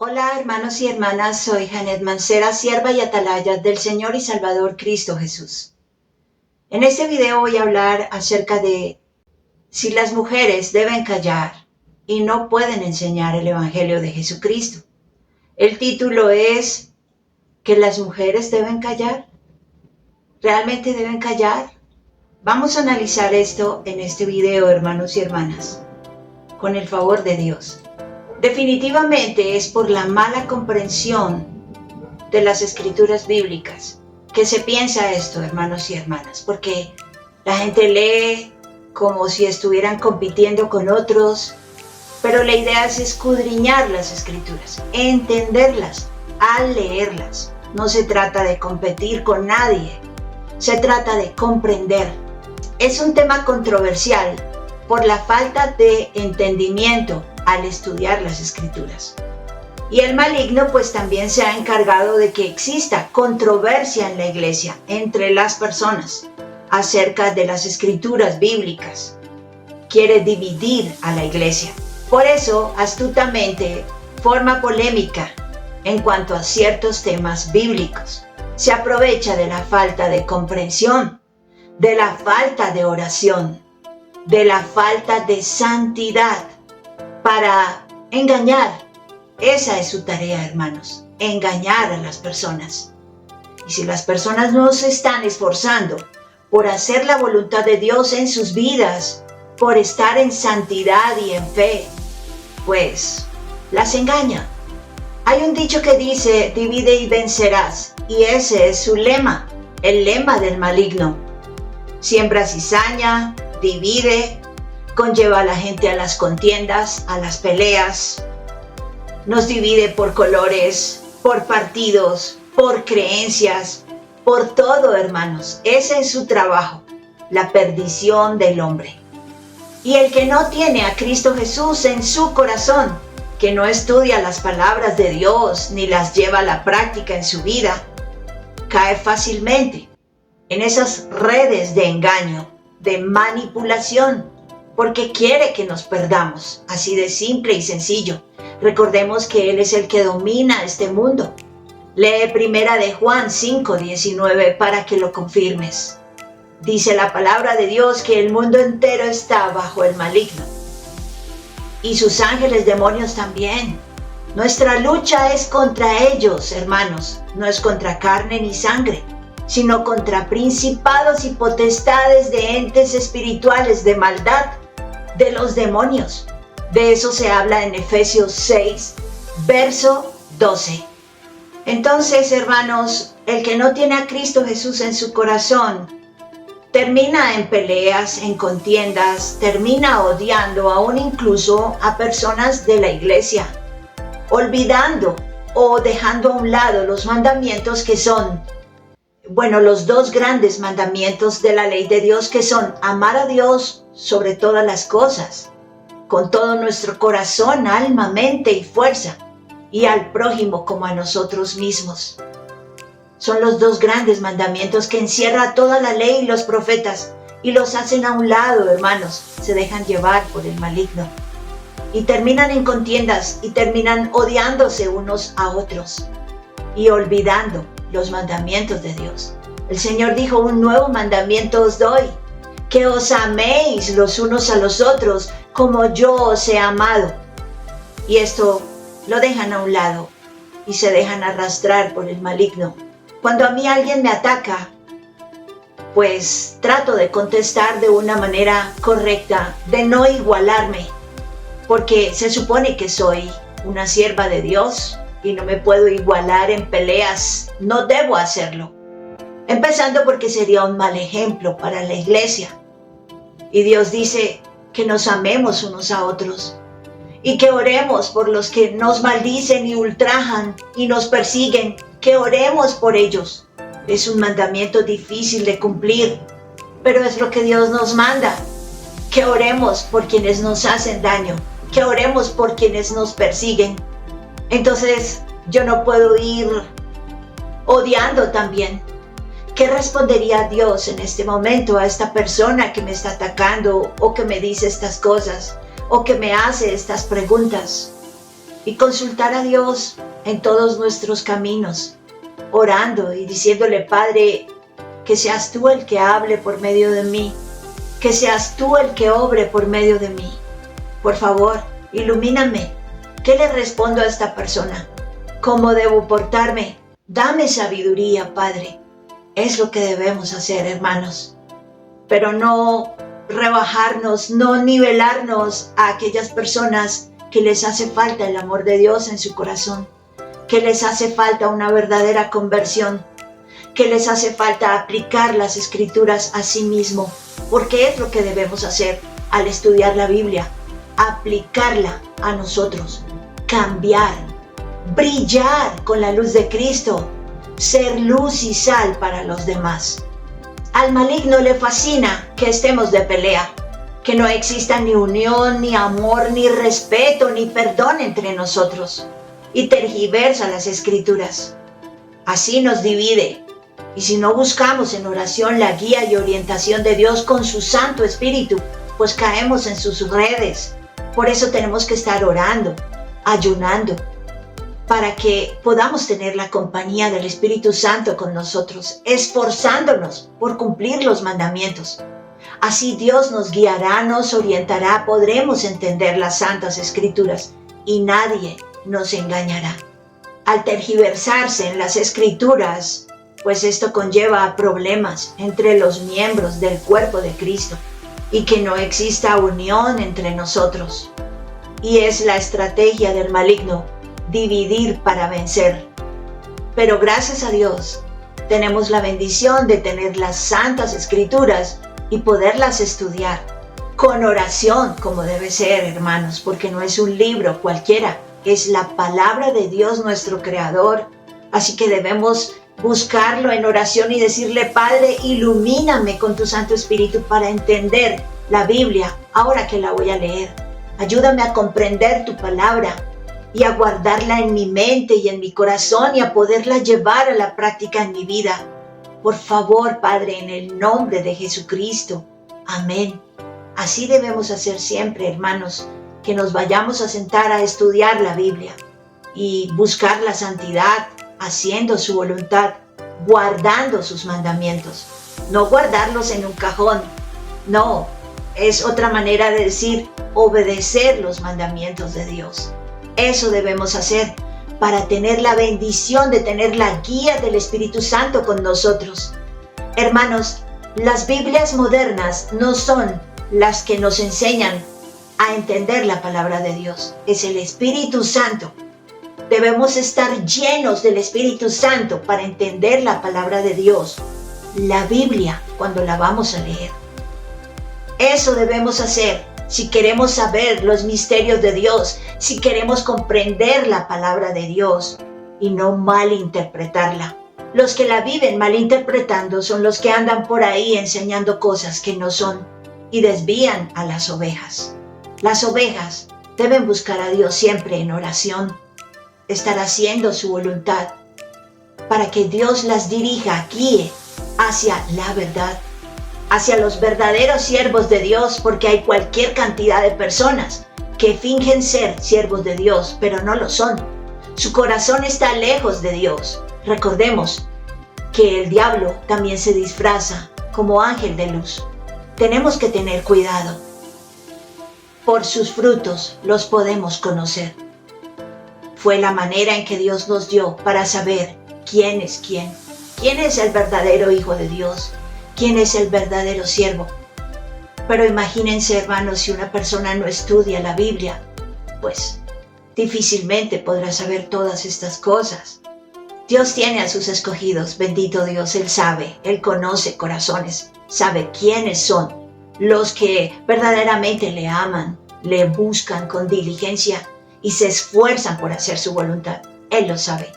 Hola hermanos y hermanas, soy Janet Mancera, sierva y atalaya del Señor y Salvador Cristo Jesús. En este video voy a hablar acerca de si las mujeres deben callar y no pueden enseñar el Evangelio de Jesucristo. El título es ¿que las mujeres deben callar? ¿Realmente deben callar? Vamos a analizar esto en este video, hermanos y hermanas, con el favor de Dios. Definitivamente es por la mala comprensión de las escrituras bíblicas que se piensa esto, hermanos y hermanas, porque la gente lee como si estuvieran compitiendo con otros, pero la idea es escudriñar las escrituras, entenderlas al leerlas. No se trata de competir con nadie, se trata de comprender. Es un tema controversial por la falta de entendimiento al estudiar las escrituras. Y el maligno pues también se ha encargado de que exista controversia en la iglesia entre las personas acerca de las escrituras bíblicas. Quiere dividir a la iglesia. Por eso, astutamente, forma polémica en cuanto a ciertos temas bíblicos. Se aprovecha de la falta de comprensión, de la falta de oración, de la falta de santidad para engañar. Esa es su tarea, hermanos, engañar a las personas. Y si las personas no se están esforzando por hacer la voluntad de Dios en sus vidas, por estar en santidad y en fe, pues las engaña. Hay un dicho que dice, divide y vencerás, y ese es su lema, el lema del maligno. Siembra cizaña, divide, conlleva a la gente a las contiendas, a las peleas, nos divide por colores, por partidos, por creencias, por todo, hermanos. Ese es su trabajo, la perdición del hombre. Y el que no tiene a Cristo Jesús en su corazón, que no estudia las palabras de Dios ni las lleva a la práctica en su vida, cae fácilmente en esas redes de engaño, de manipulación, porque quiere que nos perdamos, así de simple y sencillo. Recordemos que Él es el que domina este mundo. Lee 1 de Juan 5:19 para que lo confirmes. Dice la palabra de Dios que el mundo entero está bajo el maligno. Y sus ángeles demonios también. Nuestra lucha es contra ellos, hermanos. No es contra carne ni sangre, sino contra principados y potestades de entes espirituales de maldad, de los demonios. De eso se habla en Efesios 6, verso 12. Entonces, hermanos, el que no tiene a Cristo Jesús en su corazón, termina en peleas, en contiendas, termina odiando aún incluso a personas de la iglesia, olvidando o dejando a un lado los mandamientos que son, los dos grandes mandamientos de la ley de Dios, que son amar a Dios sobre todas las cosas, con todo nuestro corazón, alma, mente y fuerza, y al prójimo como a nosotros mismos. Son los dos grandes mandamientos que encierra toda la ley y los profetas, y los hacen a un lado, hermanos. Se dejan llevar por el maligno y terminan en contiendas y terminan odiándose unos a otros y olvidando los mandamientos de Dios. El Señor dijo, un nuevo mandamiento os doy, que os améis los unos a los otros como yo os he amado. Y esto lo dejan a un lado y se dejan arrastrar por el maligno. Cuando a mí alguien me ataca, pues trato de contestar de una manera correcta, de no igualarme, porque se supone que soy una sierva de Dios y no me puedo igualar en peleas, no debo hacerlo. Empezando porque sería un mal ejemplo para la iglesia. Y Dios dice que nos amemos unos a otros y que oremos por los que nos maldicen y ultrajan y nos persiguen, que oremos por ellos. Es un mandamiento difícil de cumplir, pero es lo que Dios nos manda, que oremos por quienes nos hacen daño, que oremos por quienes nos persiguen. Entonces yo no puedo ir odiando también. ¿Qué respondería Dios en este momento a esta persona que me está atacando o que me dice estas cosas o que me hace estas preguntas? y consultar a Dios en todos nuestros caminos, orando y diciéndole: Padre, que seas tú el que hable por medio de mí, que seas tú el que obre por medio de mí. Por favor, ilumíname. ¿Qué le respondo a esta persona? ¿Cómo debo portarme? Dame sabiduría, Padre. Es lo que debemos hacer, hermanos. Pero no rebajarnos, no nivelarnos a aquellas personas que les hace falta el amor de Dios en su corazón, que les hace falta una verdadera conversión, que les hace falta aplicar las Escrituras a sí mismo, porque es lo que debemos hacer al estudiar la Biblia, aplicarla a nosotros, cambiar, brillar con la luz de Cristo, ser luz y sal para los demás. Al maligno le fascina que estemos de pelea, que no exista ni unión, ni amor, ni respeto, ni perdón entre nosotros, y tergiversa las Escrituras. Así nos divide, y si no buscamos en oración la guía y orientación de Dios con su Santo Espíritu, pues caemos en sus redes. Por eso tenemos que estar orando, ayunando, para que podamos tener la compañía del Espíritu Santo con nosotros, esforzándonos por cumplir los mandamientos. Así Dios nos guiará, nos orientará, podremos entender las Santas Escrituras y nadie nos engañará. Al tergiversarse en las Escrituras, pues esto conlleva problemas entre los miembros del cuerpo de Cristo y que no exista unión entre nosotros. Y es la estrategia del maligno, dividir para vencer. Pero gracias a Dios, tenemos la bendición de tener las Santas Escrituras y poderlas estudiar con oración, como debe ser, hermanos, porque no es un libro cualquiera, es la palabra de Dios, nuestro Creador. Así que debemos buscarlo en oración y decirle: Padre, ilumíname con tu Santo Espíritu para entender la Biblia ahora que la voy a leer. Ayúdame a comprender tu palabra y a guardarla en mi mente y en mi corazón y a poderla llevar a la práctica en mi vida. Por favor, Padre, en el nombre de Jesucristo. Amén. Así debemos hacer siempre, hermanos, que nos vayamos a sentar a estudiar la Biblia y buscar la santidad, haciendo su voluntad, guardando sus mandamientos. No guardarlos en un cajón, no, es otra manera de decir obedecer los mandamientos de Dios. Eso debemos hacer para tener la bendición de tener la guía del Espíritu Santo con nosotros. Hermanos, las Biblias modernas no son las que nos enseñan a entender la palabra de Dios. Es el Espíritu Santo. Debemos estar llenos del Espíritu Santo para entender la palabra de Dios, la Biblia, cuando la vamos a leer. Eso debemos hacer si queremos saber los misterios de Dios, si queremos comprender la palabra de Dios y no malinterpretarla. Los que la viven malinterpretando son los que andan por ahí enseñando cosas que no son y desvían a las ovejas. Las ovejas deben buscar a Dios siempre en oración, estar haciendo su voluntad para que Dios las dirija, guíe hacia la verdad, hacia los verdaderos siervos de Dios, porque hay cualquier cantidad de personas que fingen ser siervos de Dios, pero no lo son. Su corazón está lejos de Dios. Recordemos que el diablo también se disfraza como ángel de luz. Tenemos que tener cuidado. Por sus frutos los podemos conocer. Fue la manera en que Dios nos dio para saber quién es quién. ¿Quién es el verdadero Hijo de Dios? ¿Quién es el verdadero siervo? Pero imagínense, hermanos, si una persona no estudia la Biblia, pues difícilmente podrá saber todas estas cosas. Dios tiene a sus escogidos, bendito Dios, Él sabe, Él conoce corazones, sabe quiénes son los que verdaderamente le aman, le buscan con diligencia y se esfuerzan por hacer su voluntad. Él lo sabe.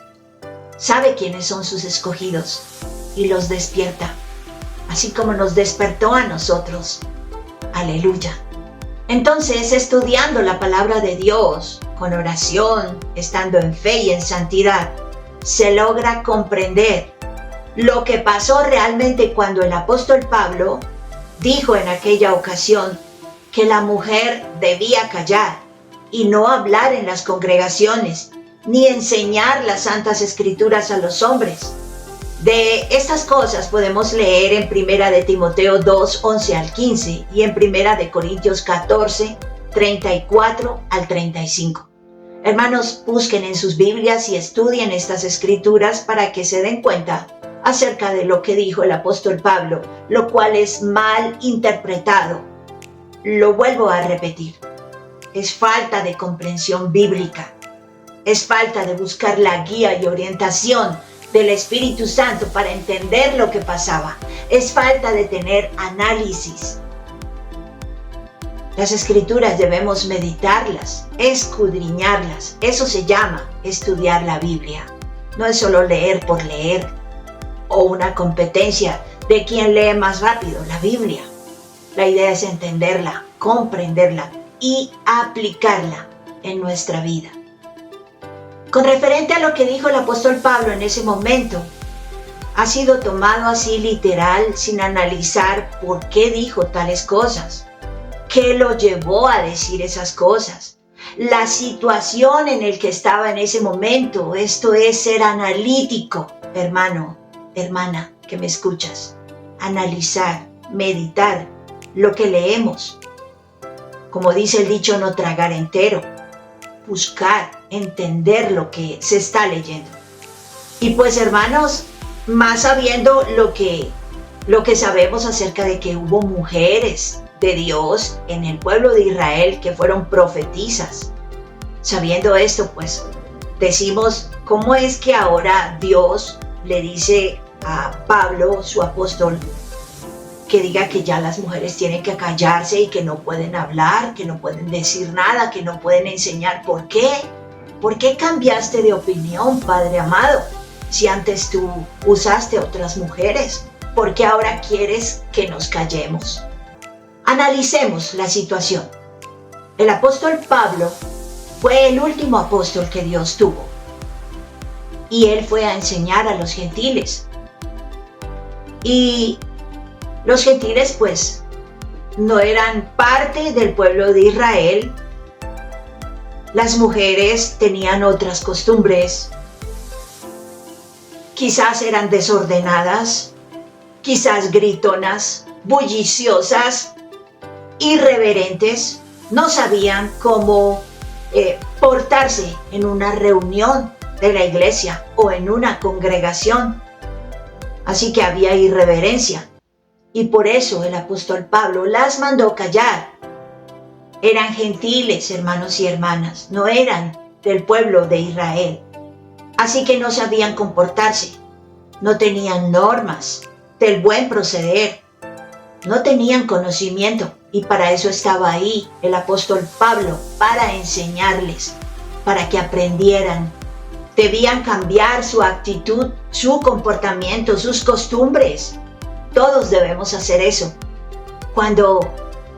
Sabe quiénes son sus escogidos y los despierta, así como nos despertó a nosotros. Aleluya. Entonces, estudiando la palabra de Dios, con oración, estando en fe y en santidad, se logra comprender lo que pasó realmente cuando el apóstol Pablo dijo en aquella ocasión que la mujer debía callar y no hablar en las congregaciones, ni enseñar las santas escrituras a los hombres. De estas cosas podemos leer en 1 de Timoteo 2, 11 al 15 y en 1 de Corintios 14, 34 al 35. Hermanos, busquen en sus Biblias y estudien estas escrituras para que se den cuenta acerca de lo que dijo el apóstol Pablo, lo cual es mal interpretado. Lo vuelvo a repetir. Es falta de comprensión bíblica. Es falta de buscar la guía y orientación del Espíritu Santo para entender lo que pasaba. Es falta de tener análisis. Las escrituras debemos meditarlas, escudriñarlas. Eso se llama estudiar la Biblia. No es solo leer por leer o una competencia de quién lee más rápido la Biblia. La idea es entenderla, comprenderla y aplicarla en nuestra vida. Con referente a lo que dijo el apóstol Pablo en ese momento, ha sido tomado así literal sin analizar por qué dijo tales cosas, qué lo llevó a decir esas cosas, la situación en el que estaba en ese momento. Esto es ser analítico, hermano, hermana, que me escuchas. Analizar, meditar lo que leemos. Como dice el dicho, no tragar entero. Buscar, entender lo que se está leyendo. Y pues, hermanos, más sabiendo lo que sabemos acerca de que hubo mujeres de Dios en el pueblo de Israel que fueron profetisas. Sabiendo esto, pues, decimos, ¿cómo es que ahora Dios le dice a Pablo, su apóstol, que diga que ya las mujeres tienen que callarse y que no pueden hablar, que no pueden decir nada, que no pueden enseñar? ¿Por qué? ¿Por qué cambiaste de opinión, Padre amado? Si antes tú usaste otras mujeres, ¿por qué ahora quieres que nos callemos? Analicemos la situación. El apóstol Pablo fue el último apóstol que Dios tuvo. Y él fue a enseñar a los gentiles. Y los gentiles, pues, no eran parte del pueblo de Israel. Las mujeres tenían otras costumbres. Quizás eran desordenadas, quizás gritonas, bulliciosas, irreverentes. No sabían cómo portarse en una reunión de la iglesia o en una congregación. Así que había irreverencia. Y por eso el apóstol Pablo las mandó callar. Eran gentiles, hermanos y hermanas, no eran del pueblo de Israel. Así que no sabían comportarse, no tenían normas del buen proceder, no tenían conocimiento, y para eso estaba ahí el apóstol Pablo, para enseñarles, para que aprendieran. Debían cambiar su actitud, su comportamiento, sus costumbres. Todos debemos hacer eso cuando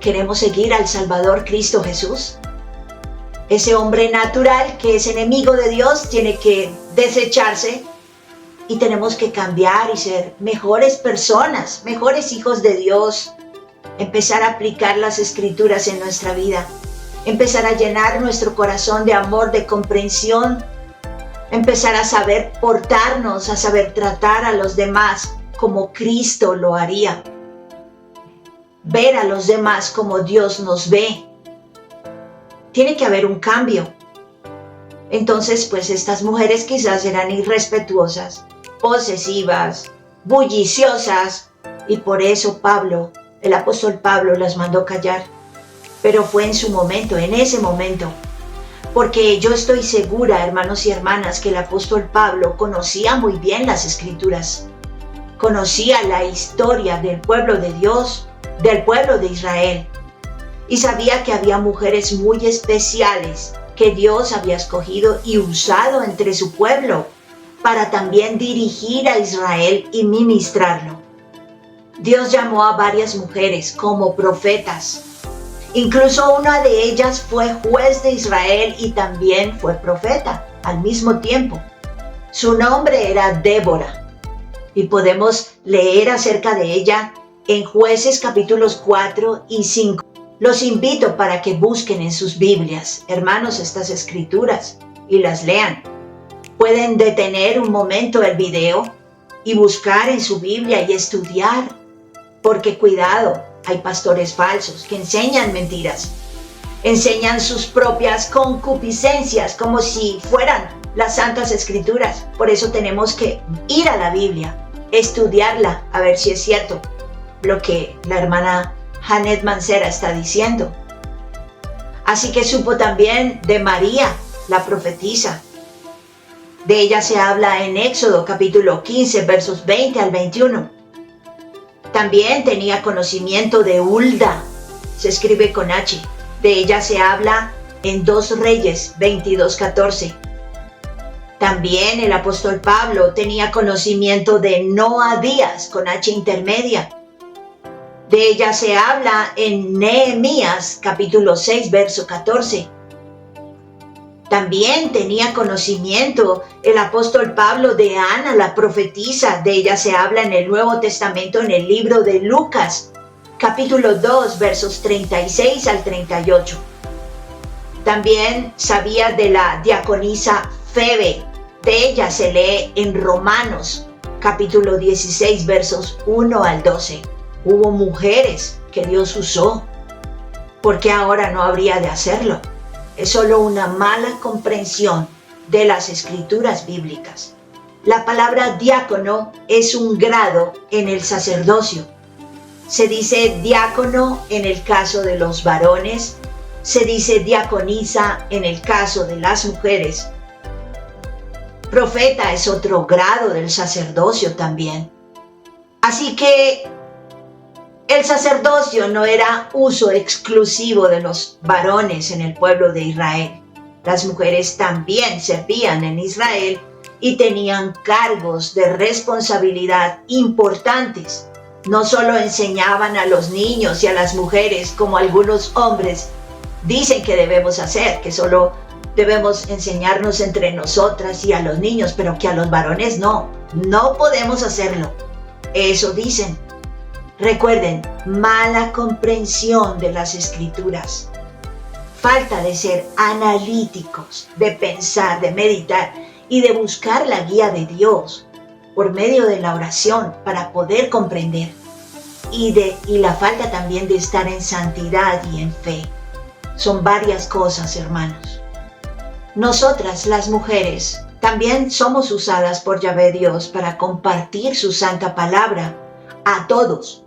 queremos seguir al Salvador Cristo Jesús. Ese hombre natural que es enemigo de Dios tiene que desecharse y tenemos que cambiar y ser mejores personas, mejores hijos de Dios. Empezar a aplicar las escrituras en nuestra vida. Empezar a llenar nuestro corazón de amor, de comprensión. Empezar a saber portarnos, a saber tratar a los demás como Cristo lo haría. Ver a los demás como Dios nos ve. Tiene que haber un cambio. Entonces, pues estas mujeres quizás eran irrespetuosas, posesivas, bulliciosas, y por eso Pablo, el apóstol Pablo, las mandó callar. Pero fue en su momento, en ese momento. Porque yo estoy segura, hermanos y hermanas, que el apóstol Pablo conocía muy bien las escrituras. Conocía la historia del pueblo de Dios, del pueblo de Israel. Y sabía que había mujeres muy especiales que Dios había escogido y usado entre su pueblo para también dirigir a Israel y ministrarlo. Dios llamó a varias mujeres como profetas. Incluso una de ellas fue juez de Israel y también fue profeta al mismo tiempo. Su nombre era Débora. Y podemos leer acerca de ella en Jueces capítulos 4 y 5. Los invito para que busquen en sus Biblias, hermanos, estas escrituras y las lean. Pueden detener un momento el video y buscar en su Biblia y estudiar, porque cuidado, hay pastores falsos que enseñan mentiras, enseñan sus propias concupiscencias como si fueran las santas escrituras. Por eso tenemos que ir a la Biblia, estudiarla, a ver si es cierto lo que la hermana Janet Mancera está diciendo. Así que supo también de María, la profetisa. De ella se habla en Éxodo capítulo 15, versos 20 al 21. También tenía conocimiento de Hulda, se escribe con H. De ella se habla en 2 Reyes 22:14. También el apóstol Pablo tenía conocimiento de Noadías, con H intermedia. De ella se habla en Nehemías capítulo 6, verso 14. También tenía conocimiento el apóstol Pablo de Ana, la profetisa. De ella se habla en el Nuevo Testamento, en el libro de Lucas, capítulo 2, versos 36 al 38. También sabía de la diaconisa Febe. De ella se lee en Romanos, capítulo 16, versos 1 al 12. Hubo mujeres que Dios usó. ¿Por qué ahora no habría de hacerlo? Es solo una mala comprensión de las escrituras bíblicas. La palabra diácono es un grado en el sacerdocio. Se dice diácono en el caso de los varones, se dice diaconisa en el caso de las mujeres. Profeta es otro grado del sacerdocio también. Así que el sacerdocio no era uso exclusivo de los varones en el pueblo de Israel. Las mujeres también servían en Israel y tenían cargos de responsabilidad importantes. No solo enseñaban a los niños y a las mujeres como algunos hombres dicen que debemos hacer, que solo debemos enseñarnos entre nosotras y a los niños, pero que a los varones no podemos hacerlo. Eso dicen. Recuerden, mala comprensión de las escrituras, falta de ser analíticos, de pensar, de meditar y de buscar la guía de Dios por medio de la oración para poder comprender, y la falta también de estar en santidad y en fe. Son varias cosas, hermanos. Nosotras, las mujeres, también somos usadas por Yahvé Dios para compartir su santa palabra a todos,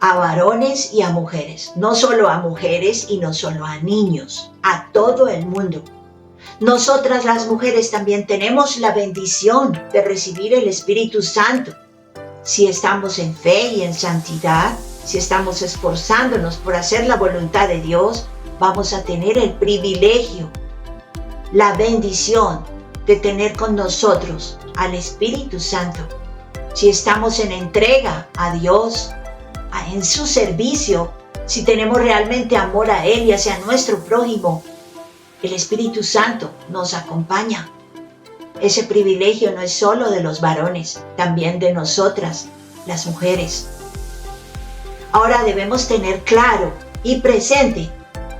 a varones y a mujeres, no solo a mujeres y no solo a niños, a todo el mundo. Nosotras las mujeres también tenemos la bendición de recibir el Espíritu Santo. Si estamos en fe y en santidad, si estamos esforzándonos por hacer la voluntad de Dios, vamos a tener el privilegio, la bendición de tener con nosotros al Espíritu Santo. Si estamos en entrega a Dios, en su servicio, si tenemos realmente amor a Él y hacia nuestro prójimo, el Espíritu Santo nos acompaña. Ese privilegio no es solo de los varones, también de nosotras, las mujeres. Ahora debemos tener claro y presente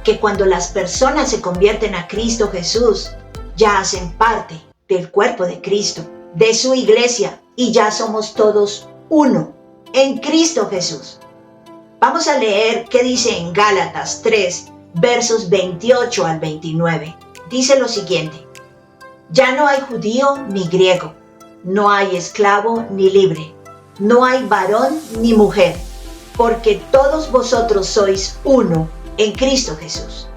que cuando las personas se convierten a Cristo Jesús, ya hacen parte del cuerpo de Cristo, de su iglesia, y ya somos todos uno en Cristo Jesús. Vamos a leer qué dice en Gálatas 3, versos 28 al 29. Dice lo siguiente: ya no hay judío ni griego, no hay esclavo ni libre, no hay varón ni mujer, porque todos vosotros sois uno en Cristo Jesús.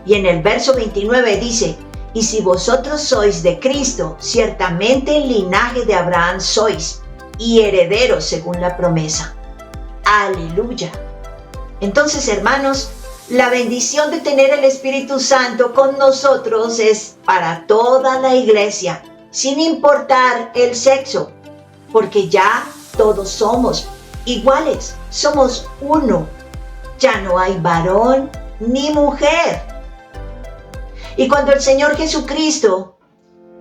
Y en el verso 29 dice: y si vosotros sois de Cristo, ciertamente el linaje de Abraham sois, y herederos según la promesa. Aleluya. Entonces, hermanos, la bendición de tener el Espíritu Santo con nosotros es para toda la iglesia, sin importar el sexo, porque ya todos somos iguales, somos uno. Ya no hay varón ni mujer. Y cuando el Señor Jesucristo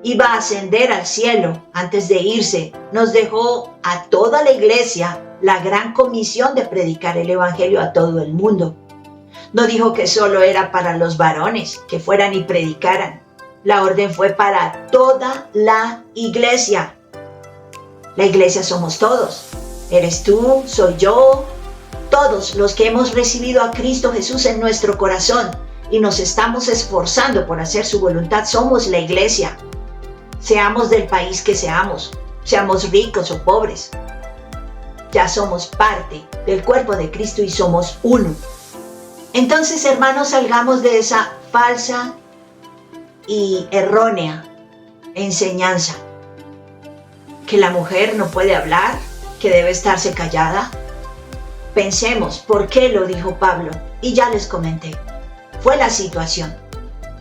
iba a ascender al cielo, antes de irse, nos dejó a toda la iglesia la gran comisión de predicar el Evangelio a todo el mundo. No dijo que solo era para los varones, que fueran y predicaran. La orden fue para toda la iglesia. La iglesia somos todos. Eres tú, soy yo, todos los que hemos recibido a Cristo Jesús en nuestro corazón y nos estamos esforzando por hacer su voluntad, somos la iglesia. Seamos del país que seamos ricos o pobres, ya somos parte del cuerpo de Cristo y somos uno. Entonces, hermanos, salgamos de esa falsa y errónea enseñanza que la mujer no puede hablar, que debe estarse callada. Pensemos por qué lo dijo Pablo, y ya les comenté. Fue la situación.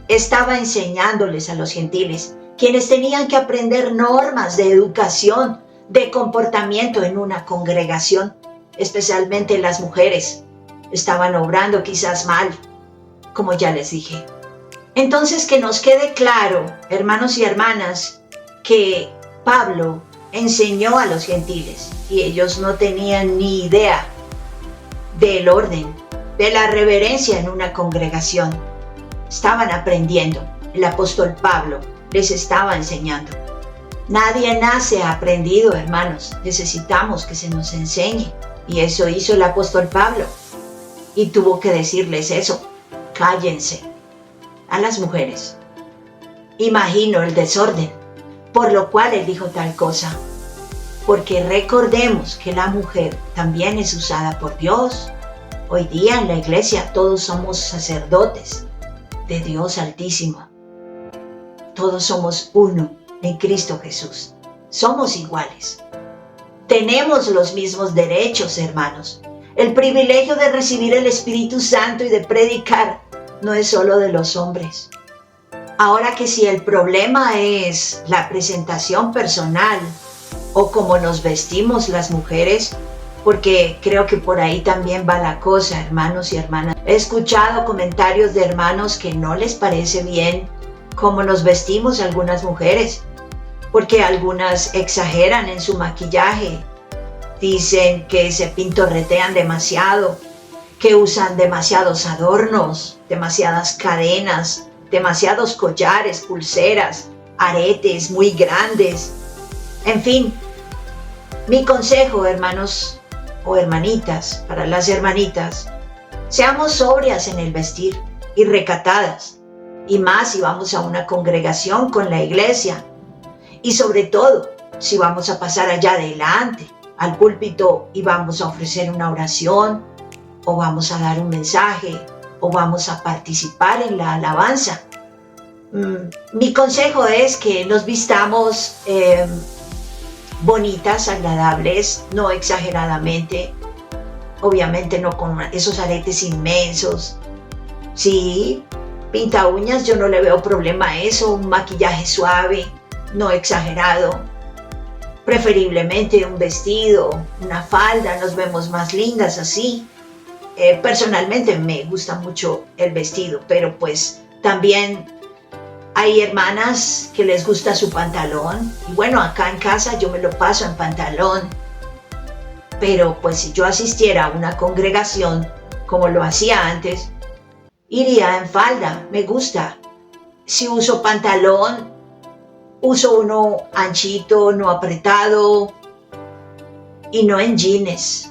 Estaba enseñándoles a los gentiles, quienes tenían que aprender normas de educación, de comportamiento en una congregación, especialmente las mujeres. Estaban obrando quizás mal, como ya les dije. Entonces, que nos quede claro, hermanos y hermanas, que Pablo enseñó a los gentiles y ellos no tenían ni idea del orden, de la reverencia en una congregación. Estaban aprendiendo. El apóstol Pablo les estaba enseñando. Nadie nace aprendido, hermanos. Necesitamos que se nos enseñe. Y eso hizo el apóstol Pablo. Y tuvo que decirles eso. Cállense. A las mujeres. Imagino el desorden, por lo cual él dijo tal cosa. Porque recordemos que la mujer también es usada por Dios. Hoy día en la iglesia todos somos sacerdotes de Dios Altísimo. Todos somos uno en Cristo Jesús. Somos iguales. Tenemos los mismos derechos, hermanos. El privilegio de recibir el Espíritu Santo y de predicar no es solo de los hombres. Ahora que si el problema es la presentación personal o cómo nos vestimos las mujeres, porque creo que por ahí también va la cosa, hermanos y hermanas. He escuchado comentarios de hermanos que no les parece bien cómo nos vestimos algunas mujeres, porque algunas exageran en su maquillaje, dicen que se pintorretean demasiado, que usan demasiados adornos, demasiadas cadenas, demasiados collares, pulseras, aretes muy grandes. En fin, mi consejo, hermanos o hermanitas, para las hermanitas, seamos sobrias en el vestir y recatadas, y más si vamos a una congregación con la iglesia, y sobre todo si vamos a pasar allá adelante al púlpito y vamos a ofrecer una oración, o vamos a dar un mensaje, o vamos a participar en la alabanza. Mi consejo es que nos vistamos bonitas, agradables, no exageradamente, obviamente no con esos aretes inmensos. Sí, pinta uñas, yo no le veo problema a eso, un maquillaje suave, no exagerado. Preferiblemente un vestido, una falda, nos vemos más lindas así. Personalmente me gusta mucho el vestido, pero pues también hay hermanas que les gusta su pantalón. Y bueno, acá en casa yo me lo paso en pantalón. Pero pues si yo asistiera a una congregación como lo hacía antes, iría en falda, me gusta. Si uso pantalón, uso uno anchito, no apretado y no en jeans.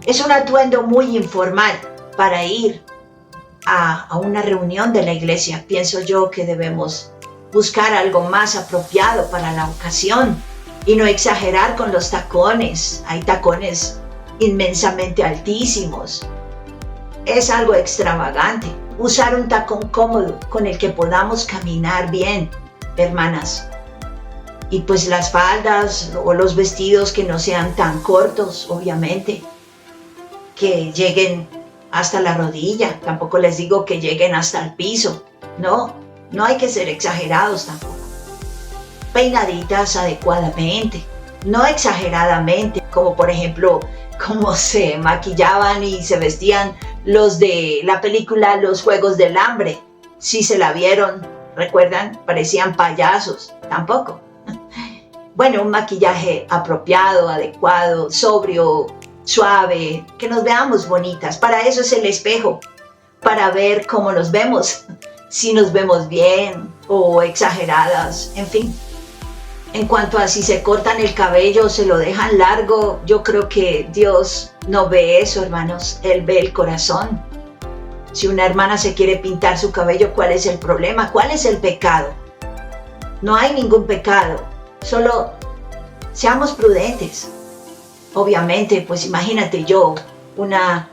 Es un atuendo muy informal para ir a una reunión de la iglesia. Pienso yo que debemos buscar algo más apropiado para la ocasión y no exagerar con los tacones. Hay tacones inmensamente altísimos. Es algo extravagante. Usar un tacón cómodo con el que podamos caminar bien, hermanas. Y pues las faldas o los vestidos que no sean tan cortos, obviamente, que lleguen hasta la rodilla. Tampoco les digo que lleguen hasta el piso. No hay que ser exagerados tampoco. Peinaditas adecuadamente, no exageradamente, como por ejemplo, como se maquillaban y se vestían los de la película Los Juegos del Hambre. Si se la vieron, ¿recuerdan? Parecían payasos. Tampoco. Bueno, un maquillaje apropiado, adecuado, sobrio, suave, que nos veamos bonitas. Para eso es el espejo, para ver cómo nos vemos, si nos vemos bien o exageradas, en fin. En cuanto a si se cortan el cabello o se lo dejan largo, yo creo que Dios no ve eso, hermanos. Él ve el corazón. Si una hermana se quiere pintar su cabello, ¿cuál es el problema? ¿Cuál es el pecado? No hay ningún pecado. Solo seamos prudentes. Obviamente, pues imagínate yo, una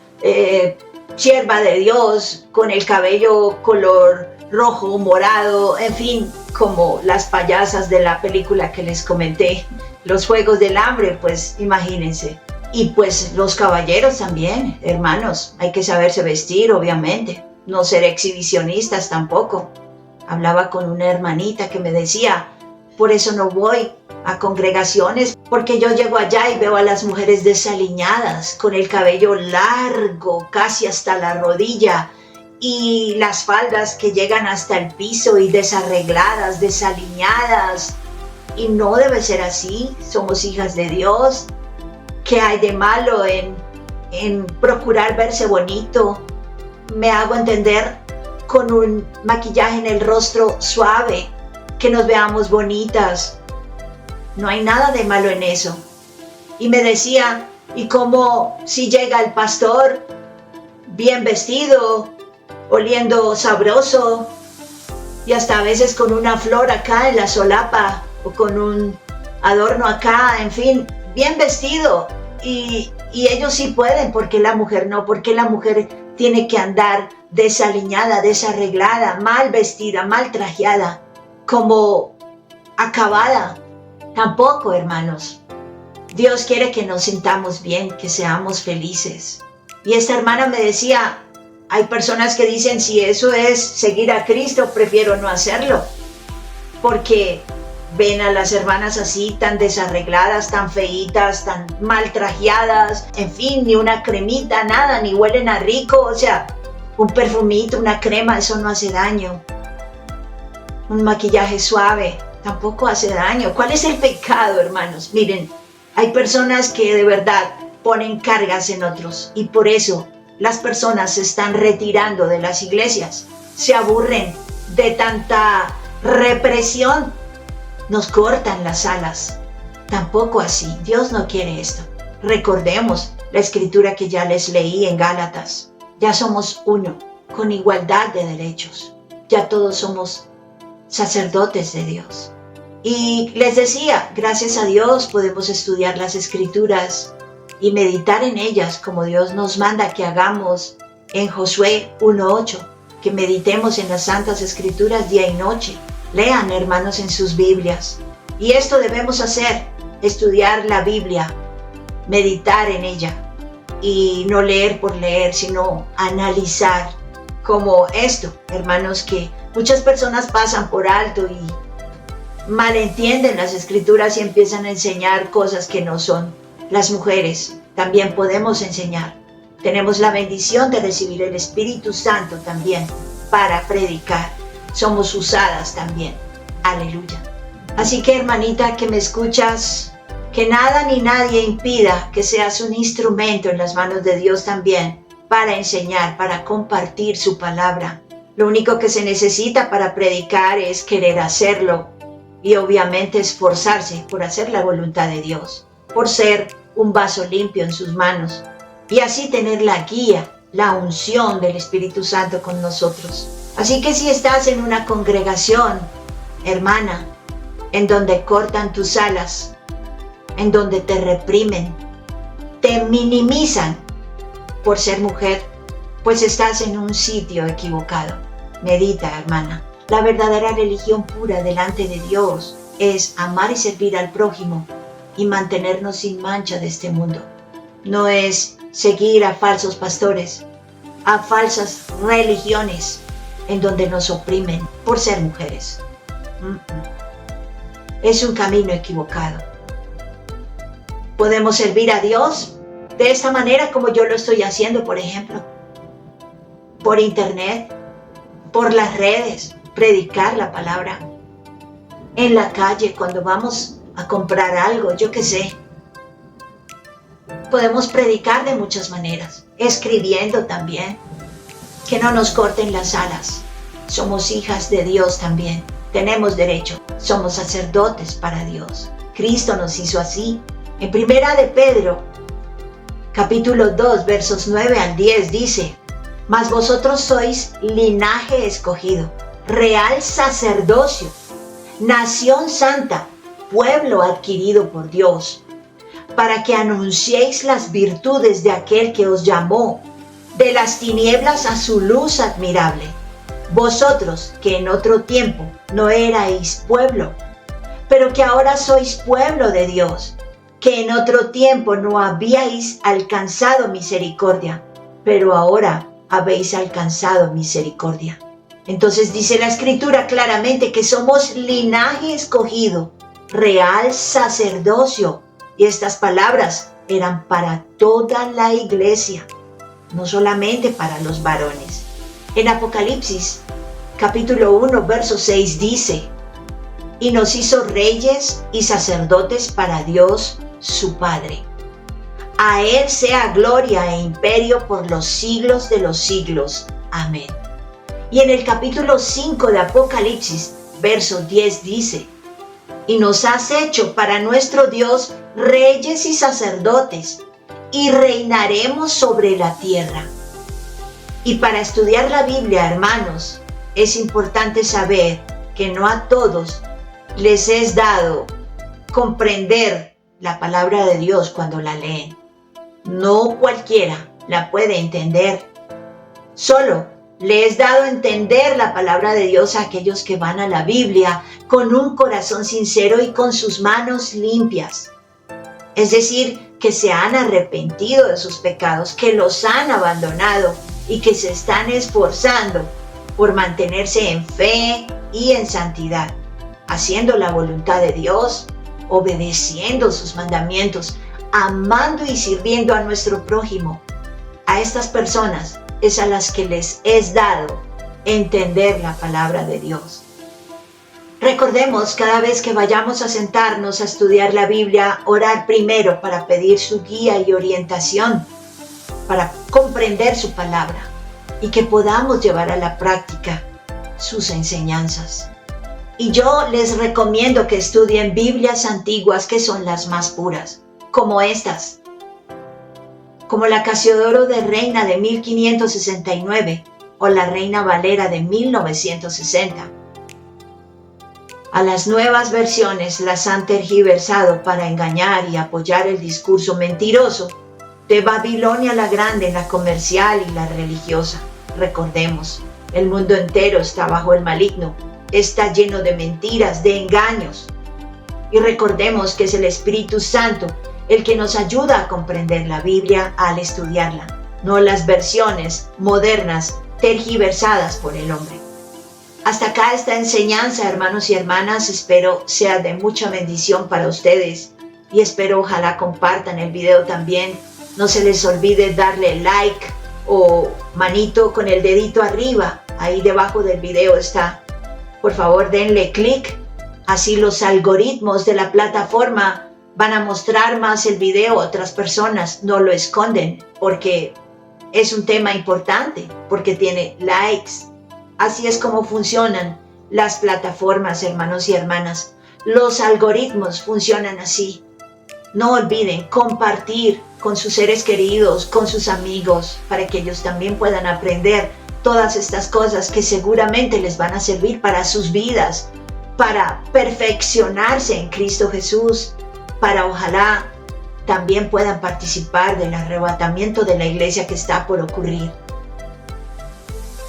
sierva de Dios con el cabello color rojo, morado, en fin, como las payasas de la película que les comenté, los Juegos del Hambre, pues imagínense. Y pues los caballeros también, hermanos, hay que saberse vestir, obviamente, no ser exhibicionistas tampoco. Hablaba con una hermanita que me decía, por eso no voy a congregaciones, porque yo llego allá y veo a las mujeres desaliñadas, con el cabello largo, casi hasta la rodilla, y las faldas que llegan hasta el piso y desarregladas, desaliñadas. Y no debe ser así, somos hijas de Dios. ¿Qué hay de malo en procurar verse bonito? Me hago entender, con un maquillaje en el rostro suave, que nos veamos bonitas. No hay nada de malo en eso. Y me decía, ¿y cómo si llega el pastor bien vestido, oliendo sabroso, y hasta a veces con una flor acá en la solapa, o con un adorno acá, en fin, bien vestido, y ellos sí pueden, ¿por qué la mujer no? ¿Por qué la mujer tiene que andar desaliñada, desarreglada, mal vestida, mal trajeada, como acabada? Tampoco, hermanos. Dios quiere que nos sintamos bien, que seamos felices. Y esta hermana me decía, hay personas que dicen, si eso es seguir a Cristo, prefiero no hacerlo, porque ven a las hermanas así, tan desarregladas, tan feitas, tan mal trajeadas, en fin, ni una cremita, nada, ni huelen a rico, o sea, un perfumito, una crema, eso no hace daño. Un maquillaje suave tampoco hace daño. ¿Cuál es el pecado, hermanos? Miren, hay personas que de verdad ponen cargas en otros, y por eso las personas se están retirando de las iglesias, se aburren de tanta represión, nos cortan las alas. Tampoco así, Dios no quiere esto. Recordemos la escritura que ya les leí en Gálatas. Ya somos uno, con igualdad de derechos. Ya todos somos sacerdotes de Dios. Y les decía, gracias a Dios podemos estudiar las escrituras y meditar en ellas como Dios nos manda que hagamos en Josué 1:8, que meditemos en las santas escrituras día y noche. Lean, hermanos, en sus Biblias. Y esto debemos hacer, estudiar la Biblia, meditar en ella y no leer por leer, sino analizar, como esto, hermanos, que muchas personas pasan por alto y malentienden las escrituras y empiezan a enseñar cosas que no son. Las mujeres también podemos enseñar. Tenemos la bendición de recibir el Espíritu Santo también para predicar. Somos usadas también. Aleluya. Así que, hermanita que me escuchas, que nada ni nadie impida que seas un instrumento en las manos de Dios también para enseñar, para compartir su palabra. Lo único que se necesita para predicar es querer hacerlo y obviamente esforzarse por hacer la voluntad de Dios, por ser un vaso limpio en sus manos y así tener la guía, la unción del Espíritu Santo con nosotros. Así que si estás en una congregación, hermana, en donde cortan tus alas, en donde te reprimen, te minimizan por ser mujer, pues estás en un sitio equivocado. Medita, hermana. La verdadera religión pura delante de Dios es amar y servir al prójimo y mantenernos sin mancha de este mundo. No es seguir a falsos pastores, a falsas religiones en donde nos oprimen por ser mujeres. Es un camino equivocado. Podemos servir a Dios de esta manera como yo lo estoy haciendo, por ejemplo, por internet, por las redes, predicar la palabra, en la calle cuando vamos a comprar algo, yo qué sé. Podemos predicar de muchas maneras, escribiendo también. que no nos corten las alas. Somos hijas de Dios también. Tenemos derecho. Somos sacerdotes para Dios. Cristo nos hizo así. En Primera de Pedro, capítulo 2, versos 9 al 10 dice: Mas vosotros sois linaje escogido, real sacerdocio, nación santa, pueblo adquirido por Dios, para que anunciéis las virtudes de aquel que os llamó de las tinieblas a su luz admirable. Vosotros que en otro tiempo no erais pueblo, pero que ahora sois pueblo de Dios, que en otro tiempo no habíais alcanzado misericordia, pero ahora habéis alcanzado misericordia. Entonces dice la Escritura claramente que somos linaje escogido, real sacerdocio, y estas palabras eran para toda la iglesia, no solamente para los varones. En Apocalipsis, capítulo 1, verso 6 dice: Y nos hizo reyes y sacerdotes para Dios su Padre. A Él sea gloria e imperio por los siglos de los siglos. Amén. Y en el capítulo 5 de Apocalipsis, verso 10 dice: Y nos has hecho para nuestro Dios reyes y sacerdotes, y reinaremos sobre la tierra. Y para estudiar la Biblia, hermanos, es importante saber que no a todos les es dado comprender la palabra de Dios cuando la leen. No cualquiera la puede entender. Solo le es dado entender la palabra de Dios a aquellos que van a la Biblia con un corazón sincero y con sus manos limpias. Es decir, que se han arrepentido de sus pecados, que los han abandonado y que se están esforzando por mantenerse en fe y en santidad, haciendo la voluntad de Dios, obedeciendo sus mandamientos, amando y sirviendo a nuestro prójimo. A estas personas es a las que les es dado entender la palabra de Dios. Recordemos, cada vez que vayamos a sentarnos a estudiar la Biblia, orar primero para pedir su guía y orientación, para comprender su palabra y que podamos llevar a la práctica sus enseñanzas. Y yo les recomiendo que estudien Biblias antiguas, que son las más puras, como estas, como la Casiodoro de Reina de 1569 o la Reina Valera de 1960. A las nuevas versiones las han tergiversado para engañar y apoyar el discurso mentiroso de Babilonia la Grande, la comercial y la religiosa. Recordemos, el mundo entero está bajo el maligno, está lleno de mentiras, de engaños. Y recordemos que es el Espíritu Santo el que nos ayuda a comprender la Biblia al estudiarla, no las versiones modernas tergiversadas por el hombre. Hasta acá esta enseñanza, hermanos y hermanas, espero sea de mucha bendición para ustedes y espero ojalá compartan el video también. No se les olvide darle like o manito con el dedito arriba, ahí debajo del video está. Por favor, denle clic, así los algoritmos de la plataforma van a mostrar más el video a otras personas. No lo esconden porque es un tema importante, porque tiene likes. Así es como funcionan las plataformas, hermanos y hermanas. Los algoritmos funcionan así. No olviden compartir con sus seres queridos, con sus amigos, para que ellos también puedan aprender todas estas cosas que seguramente les van a servir para sus vidas, para perfeccionarse en Cristo Jesús, para ojalá también puedan participar del arrebatamiento de la iglesia que está por ocurrir.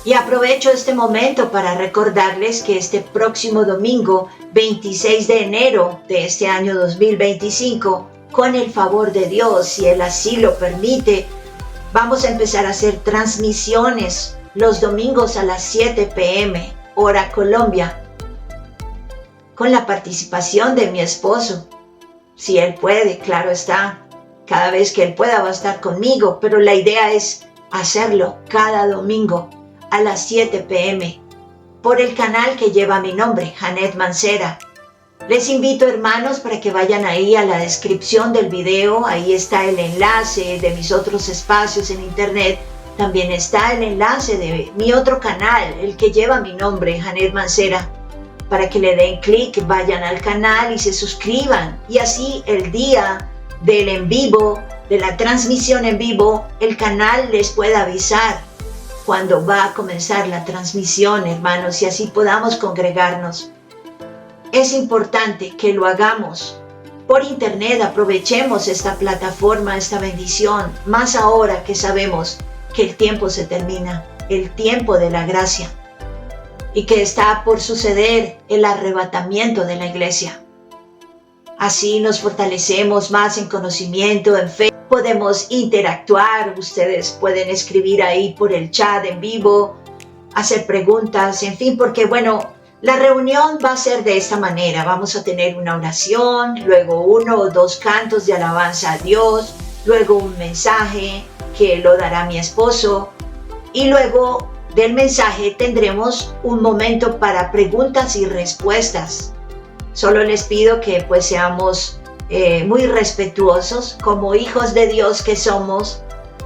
Y aprovecho este momento para recordarles que este próximo domingo, 26 de enero de este año 2025, con el favor de Dios, si Él así lo permite, vamos a empezar a hacer transmisiones los domingos a las 7 p.m. hora Colombia, con la participación de mi esposo. Si él puede, claro está, cada vez que él pueda va a estar conmigo, pero la idea es hacerlo cada domingo a las 7 p.m. por el canal que lleva mi nombre, Janet Mancera. Les invito, hermanos, para que vayan ahí a la descripción del video, ahí está el enlace de mis otros espacios en internet, también está el enlace de mi otro canal, el que lleva mi nombre, Janet Mancera, para que le den clic, vayan al canal y se suscriban. Y así el día del en vivo, de la transmisión en vivo, el canal les pueda avisar cuando va a comenzar la transmisión, hermanos, y así podamos congregarnos. Es importante que lo hagamos por internet, aprovechemos esta plataforma, esta bendición, más ahora que sabemos que el tiempo se termina, el tiempo de la gracia, y que está por suceder el arrebatamiento de la iglesia. Así nos fortalecemos más en conocimiento, en fe, podemos interactuar, ustedes pueden escribir ahí por el chat en vivo, hacer preguntas, en fin, porque bueno, la reunión va a ser de esta manera. Vamos a tener una oración, luego 1 o 2 cantos de alabanza a Dios, luego un mensaje que lo dará mi esposo, y luego del mensaje tendremos un momento para preguntas y respuestas. Solo les pido que pues seamos muy respetuosos como hijos de Dios que somos.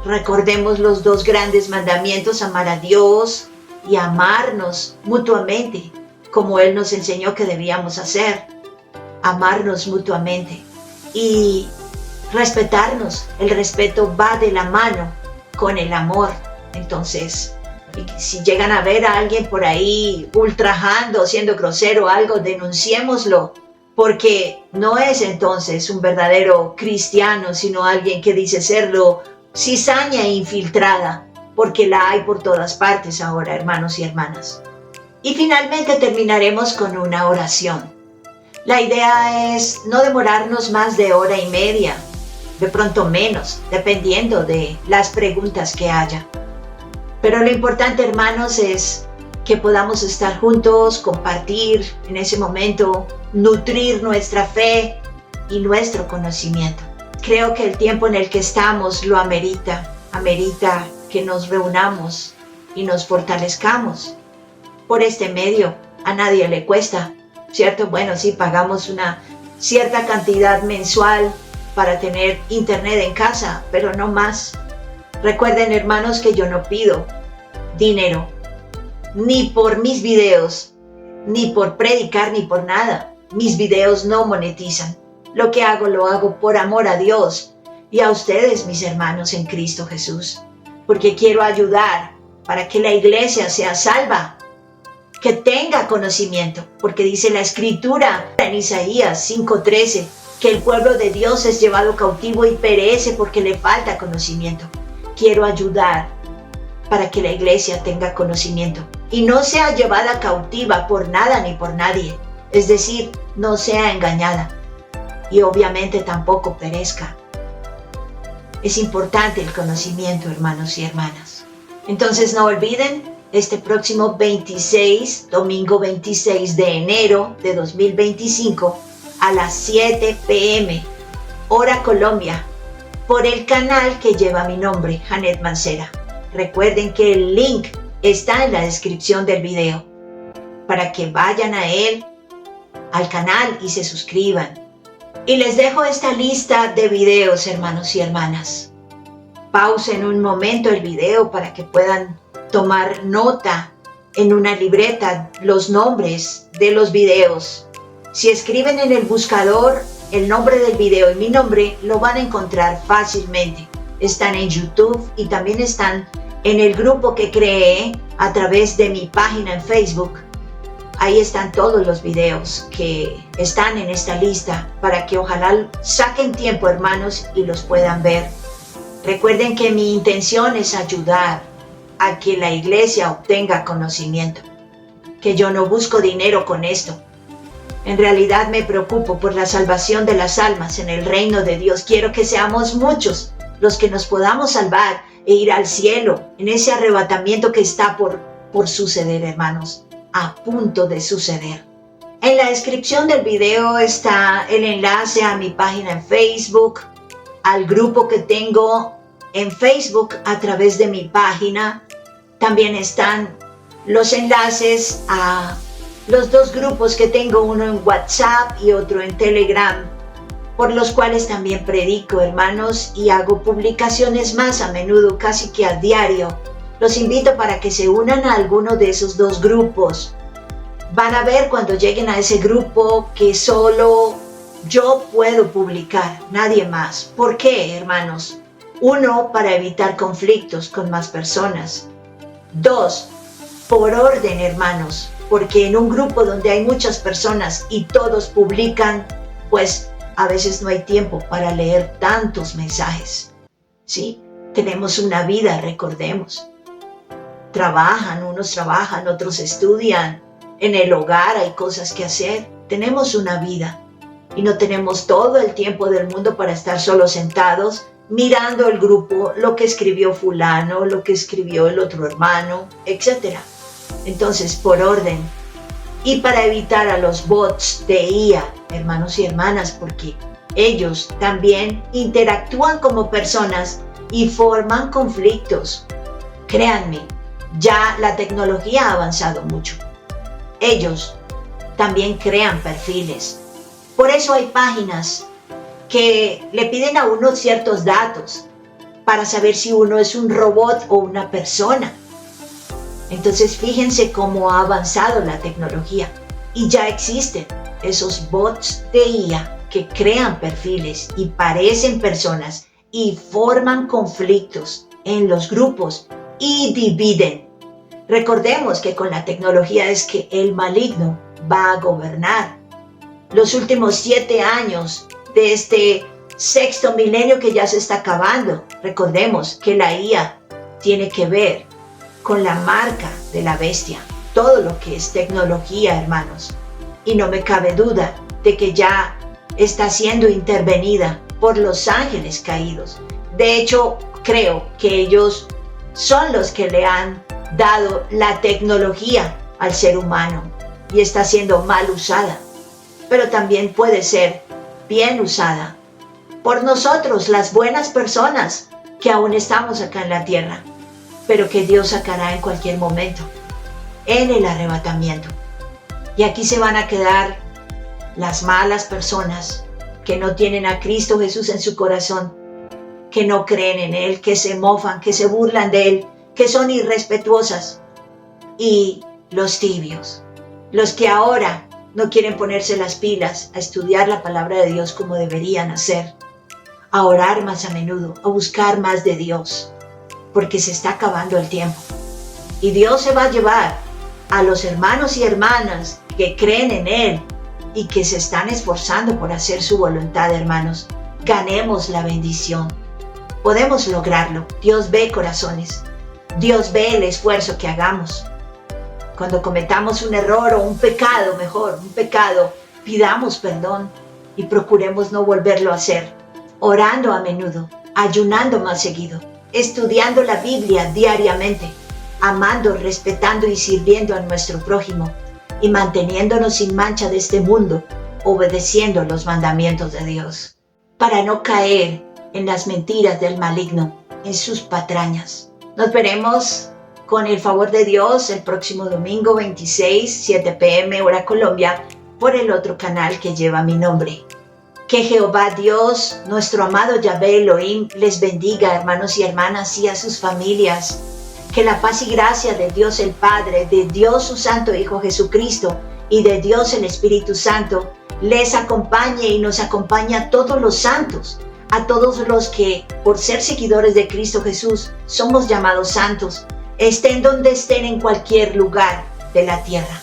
Recordemos los 2 grandes mandamientos: amar a Dios y amarnos mutuamente, como Él nos enseñó que debíamos hacer, amarnos mutuamente y respetarnos. El respeto va de la mano con el amor. Entonces, si llegan a ver a alguien por ahí ultrajando, siendo grosero o algo, denunciémoslo, porque no es entonces un verdadero cristiano, sino alguien que dice serlo, cizaña e infiltrada, porque la hay por todas partes ahora, hermanos y hermanas. Y finalmente terminaremos con una oración. La idea es no demorarnos más de 1:30, de pronto menos, dependiendo de las preguntas que haya. Pero lo importante, hermanos, es que podamos estar juntos, compartir en ese momento, nutrir nuestra fe y nuestro conocimiento. Creo que el tiempo en el que estamos lo amerita que nos reunamos y nos fortalezcamos. Por este medio, a nadie le cuesta, ¿cierto? Bueno, sí, pagamos una cierta cantidad mensual para tener internet en casa, pero no más. Recuerden, hermanos, que yo no pido dinero, ni por mis videos, ni por predicar, ni por nada. Mis videos no monetizan. Lo que hago, lo hago por amor a Dios y a ustedes, mis hermanos en Cristo Jesús, porque quiero ayudar para que la iglesia sea salva, que tenga conocimiento, porque dice la Escritura en Isaías 5:13, que el pueblo de Dios es llevado cautivo y perece porque le falta conocimiento. Quiero ayudar para que la iglesia tenga conocimiento y no sea llevada cautiva por nada ni por nadie, es decir, no sea engañada y obviamente tampoco perezca. Es importante el conocimiento, hermanos y hermanas. Entonces no olviden, este próximo domingo 26 de enero de 2025, a las 7 p.m., hora Colombia, por el canal que lleva mi nombre, Janet Mancera. Recuerden que el link está en la descripción del video, para que vayan a él, al canal, y se suscriban. Y les dejo esta lista de videos, hermanos y hermanas. Pausen un momento el video para que puedan tomar nota en una libreta los nombres de los videos. Si escriben en el buscador el nombre del video y mi nombre, lo van a encontrar fácilmente. Están en YouTube y también están en el grupo que creé a través de mi página en Facebook. Ahí están todos los videos que están en esta lista para que ojalá saquen tiempo, hermanos, y los puedan ver. Recuerden que mi intención es ayudar a que la iglesia obtenga conocimiento, que yo no busco dinero con esto. En realidad me preocupo por la salvación de las almas en el reino de Dios. Quiero que seamos muchos los que nos podamos salvar e ir al cielo en ese arrebatamiento que está por suceder, hermanos, a punto de suceder. En la descripción del video está el enlace a mi página en Facebook, al grupo que tengo en Facebook a través de mi página. También están los enlaces a los 2 grupos que tengo, uno en WhatsApp y otro en Telegram, por los cuales también predico, hermanos, y hago publicaciones más a menudo, casi que a diario. Los invito para que se unan a alguno de esos dos grupos. Van a ver cuando lleguen a ese grupo que solo yo puedo publicar, nadie más. ¿Por qué, hermanos? 1, para evitar conflictos con más personas. 2, por orden, hermanos, porque en un grupo donde hay muchas personas y todos publican, pues a veces no hay tiempo para leer tantos mensajes. ¿Sí? Tenemos una vida, recordemos. Unos trabajan, otros estudian. En el hogar hay cosas que hacer. Tenemos una vida y no tenemos todo el tiempo del mundo para estar solo sentados mirando el grupo, lo que escribió fulano, lo que escribió el otro hermano, etc. Entonces, por orden. Y para evitar a los bots de IA, hermanos y hermanas, porque ellos también interactúan como personas y forman conflictos. Créanme, ya la tecnología ha avanzado mucho. Ellos también crean perfiles. Por eso hay páginas que le piden a uno ciertos datos para saber si uno es un robot o una persona. Entonces fíjense cómo ha avanzado la tecnología y ya existen esos bots de IA que crean perfiles y parecen personas y forman conflictos en los grupos y dividen. Recordemos que con la tecnología es que el maligno va a gobernar. Los últimos 7 años de este 6º milenio que ya se está acabando, recordemos que la IA tiene que ver con la marca de la bestia, todo lo que es tecnología, hermanos. Y no me cabe duda de que ya está siendo intervenida por los ángeles caídos. De hecho, creo que ellos son los que le han dado la tecnología al ser humano y está siendo mal usada, pero también puede ser bien usada por nosotros, las buenas personas que aún estamos acá en la tierra, pero que Dios sacará en cualquier momento, en el arrebatamiento. Y aquí se van a quedar las malas personas que no tienen a Cristo Jesús en su corazón, que no creen en Él, que se mofan, que se burlan de Él, que son irrespetuosas. Y los tibios, los que ahora no quieren ponerse las pilas a estudiar la palabra de Dios como deberían hacer, a orar más a menudo, a buscar más de Dios, porque se está acabando el tiempo. Y Dios se va a llevar a los hermanos y hermanas que creen en Él y que se están esforzando por hacer su voluntad, hermanos. Ganemos la bendición. Podemos lograrlo. Dios ve corazones. Dios ve el esfuerzo que hagamos. Cuando cometamos un error o un pecado, pidamos perdón y procuremos no volverlo a hacer. Orando a menudo, ayunando más seguido, estudiando la Biblia diariamente, amando, respetando y sirviendo a nuestro prójimo y manteniéndonos sin mancha de este mundo, obedeciendo los mandamientos de Dios, para no caer en las mentiras del maligno, en sus patrañas. Nos veremos con el favor de Dios el próximo domingo 26, 7 p.m. hora Colombia, por el otro canal que lleva mi nombre. Que Jehová Dios, nuestro amado Yahvé Elohim, les bendiga, hermanos y hermanas, y a sus familias. Que la paz y gracia de Dios el Padre, de Dios su Santo Hijo Jesucristo y de Dios el Espíritu Santo les acompañe y nos acompañe a todos los santos, a todos los que, por ser seguidores de Cristo Jesús, somos llamados santos, estén donde estén en cualquier lugar de la tierra.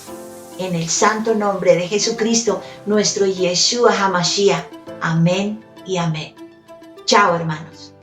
En el santo nombre de Jesucristo, nuestro Yeshua HaMashiach. Amén y amén. Chao, hermanos.